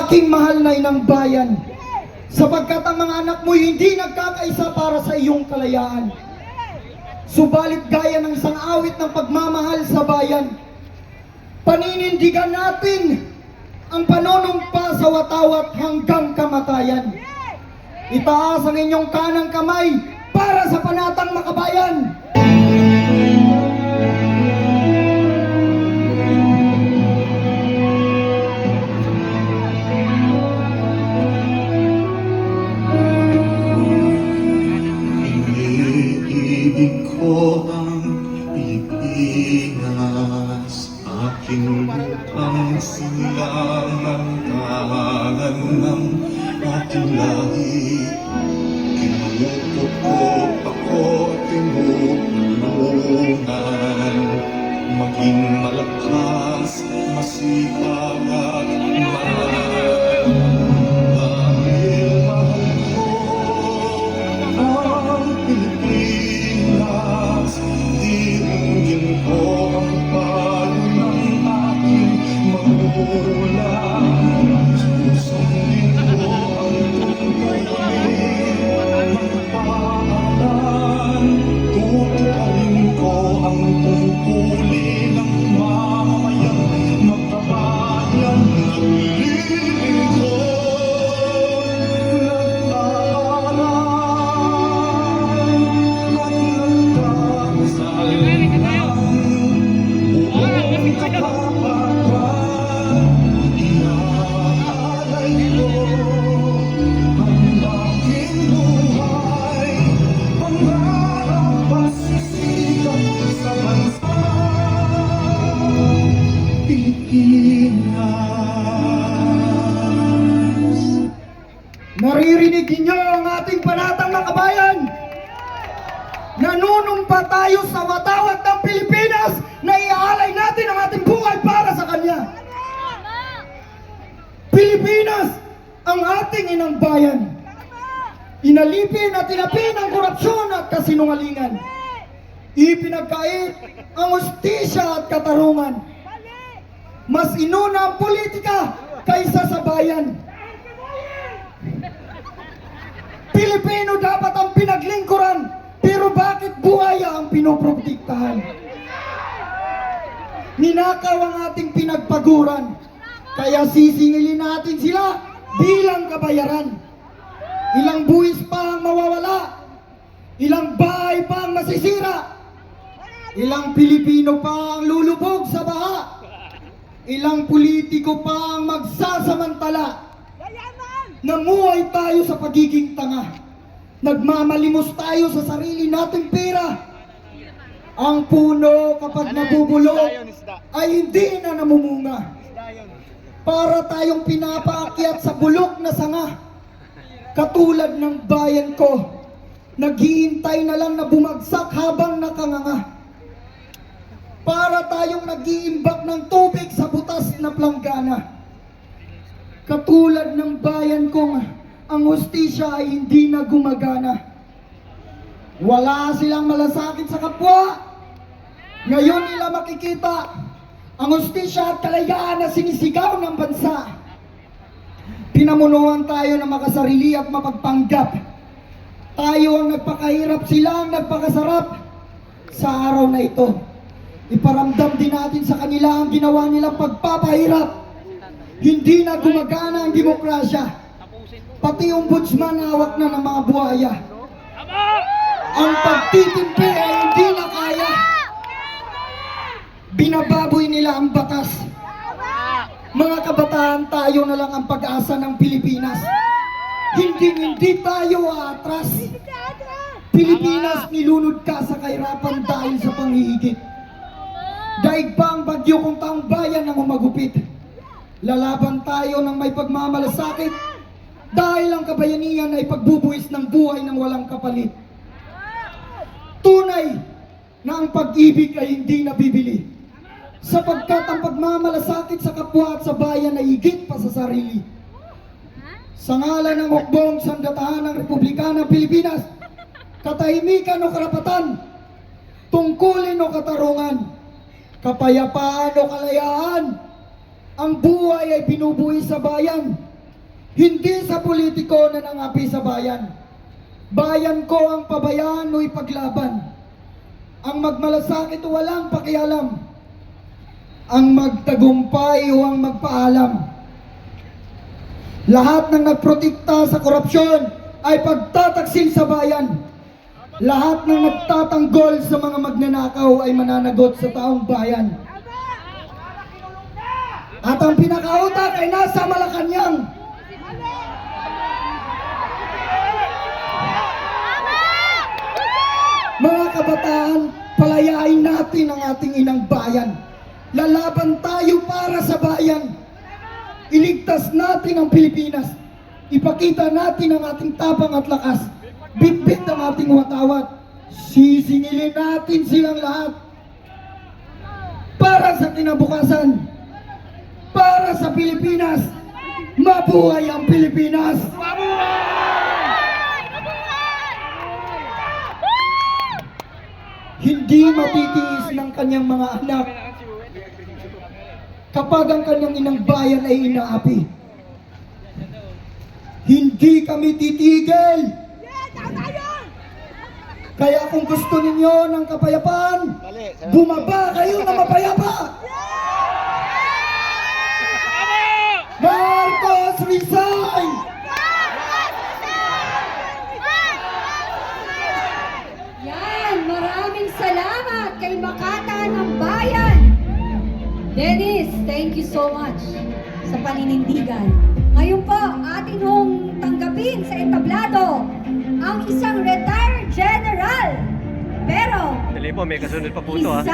aking mahal na inang bayan, sapagkat ang mga anak mo hindi nagkakaisa para sa iyong kalayaan. Subalit gaya ng isang awit ng pagmamahal sa bayan, paninindigan natin ang panunumpa sa watawat hanggang kamatayan. Itaas ang inyong kanang kamay para sa panatang makabayan. Iniibig ko ang Pilipinas, aking lupang silangan, tahanan ng aking lahi. Kinulupot ko ako, tinutulungan, maging malakas, masipag at mahal. Dahil mahal ko ang Pilipinas, diringgin ko ang payo ng aking magulang. Susundin ko ang tungkulin ng pamahalaan, tutuparin ko ang tungkulin ng mamamayang magkabayan. Naririnig ninyo ang ating panatang makabayan. Nanunumpa tayo sa watawat ng Pilipinas na iaalay natin ang ating buhay para sa Kanya. Pilipinas, ang ating inang bayan. Inalipin at tinapin ang korupsyon at kasinungalingan. Ipinagkait ang hustisya at katarungan. Mas inuna ang politika kaysa sa bayan. Pilipino dapat ang pinaglingkuran, pero bakit buhaya ang pinoprotektahan? Ninakaw ang ating pinagpaguran, kaya sisingilin natin sila bilang kabayaran. Ilang buwis pa ang mawawala, ilang bahay pa ang masisira, ilang Pilipino pa ang lulubog sa baha, ilang politiko pa ang magsasamantala. Namuhay tayo sa pagiging tanga. Nagmamalimos tayo sa sarili nating pera. Ang puno kapag nabubulok ay hindi na namumunga. Para tayong pinapaakyat sa bulok na sanga. Katulad ng bayan ko, naghihintay na lang na bumagsak habang nakanganga. Para tayong nag-iimbak ng tubig sa butas na planggana. Katulad ng bayan kong ang hustisya ay hindi na gumagana. Wala silang malasakit sa kapwa. Ngayon nila makikita ang hustisya at kalayaan na sinisigaw ng bansa. Pinamunuan tayo na makasarili at mapagpanggap. Tayo ang nagpakahirap, sila ang nagpakasarap. Sa araw na ito, iparamdam din natin sa kanila ang ginawa nilang pagpapahirap. Hindi na gumagana ang demokrasya. Pati ombudsman hawak na ng mga buhaya. Ang pagtitimpi ay hindi na kaya. Binababoy nila ang batas. Mga kabataan, tayo na lang ang pag-asa ng Pilipinas. Hindi tayo aatras. Pilipinas, nilunod ka sa kahirapan dahil sa panghihigit. Daig pa ang bagyo kung taong bayan ang umagupit. Lalaban tayo ng may pagmamalasakit dahil ang kabayanihan ay pagbubuwis ng buhay ng walang kapalit. Tunay na ang pag-ibig ay hindi nabibili, sapagkat ang pagmamalasakit sa kapwa at sa bayan ay higit pa sa sarili. Sa ngalan ng hukbong sandatahan ng Republika ng Pilipinas, katahimikan o karapatan, tungkulin o katarungan, kapayapaan o kalayaan, ang buhay ay binubuhay sa bayan Hindi sa politiko na nangapi sa bayan. Bayan ko ang pabayaan o ipaglaban. Ang magmalasakit o walang pakialam. Ang magtagumpay o ang magpaalam. Lahat ng nagprotekta sa korupsyon ay pagtataksil sa bayan. Lahat ng nagtatanggol sa mga magnanakaw ay mananagot sa taong bayan. At ang pinakautak ay nasa Malacanang. Mga kabataan, palayain natin ang ating inang bayan. Lalaban tayo para sa bayan. Iligtas natin ang Pilipinas. Ipakita natin ang ating tapang at lakas. Bitbit ang ating watawat. Sisingilin natin silang lahat. Para sa kinabukasan. Para sa Pilipinas. Mabuhay ang Pilipinas! Hindi matitiis ng kanyang mga anak kapag ang kanyang inang bayan ay inaapi. Hindi kami titigil. Kaya kung gusto ninyo ng kapayapaan, bumaba kayo na mapayapa. Marcos resign! Yan, maraming salamat kay Makata ng Bayan. Dennis, thank you so much sa paninindigan. Ngayon po, atin hong tanggapin sa entablado ang isang retired general. Pero, Dali po, may kasunod pa po ito ha.